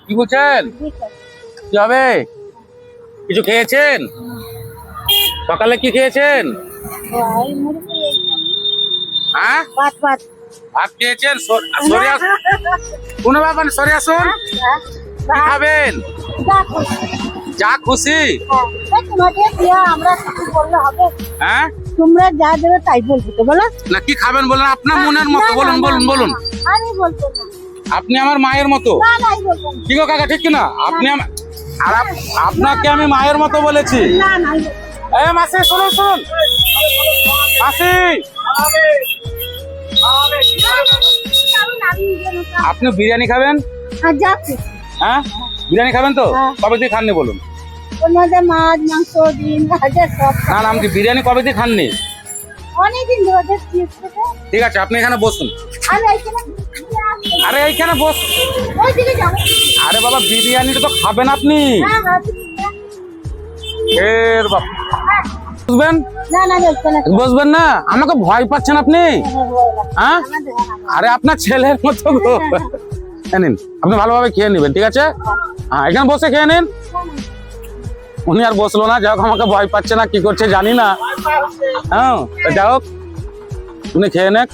কি বলছেন? কি হবে? কিছু খেয়েছেন? সকালে কি খেয়েছেন? হ্যাঁ, ভাত খেয়েছেন? সরে আসুন, কোনো ব্যাপার না, সরে আসুন। কি খাবেন? যা খুশি। হ্যাঁ, তোমরা যা দেবে তাই বলবো তো, বলো না কি খাবেন বলেন, আপনার মনের মতো বলুন, বলুন, বলুন। আমি বলবো না, আপনি আমার মায়ের মতো। না নাই বলবো না, কি গো কাকা, ঠিক কিনা? আপনি আর আপনাকে আমি মায়ের মতো বলেছি। না নাই বলবো না। এ মাসি, শুনুন শুনুন মাসি, আপনি বিরিয়ানি খাবেন? আর যা খুশি। হ্যাঁ, বিরিয়ানি খাবেন তো? হ্যাঁ। কবে দিয়ে খাননি বলুন? ওর মধ্যে মাছ, মাংস, ডিম, ভাজা সব। না না, আমি বিরিয়ানি কবে দিয়ে খাননি? অনেকদিন ধরে ঠিক আছে, আপনি এখানে বসুন। আমি এইখানে আরে এইখানে বস। ওইদিকে যাবো। আরে বাবা, বিরিয়ানিটা তো খাবেন আপনি। হ্যাঁ হ্যাঁ, তুমি যা। এর বাবা, হ্যাঁ। বসবেন? না না বলবো না। বসবেন না? আমাকে ভয় পাচ্ছেন আপনি? হ্যাঁ, আমাদের আরে আপনার ছেলের মতো গো। নিন, আপনি ভালোভাবে খেয়ে নেবেন, ঠিক আছে? হ্যাঁ, এখানে বসে খেয়ে নিন। উনি আর বসলো না, যাই হোক, আমাকে ভয় পাচ্ছে না, কি করছে জানি না। হ্যাঁ, যাই হোক, উনি খেয়ে নেক।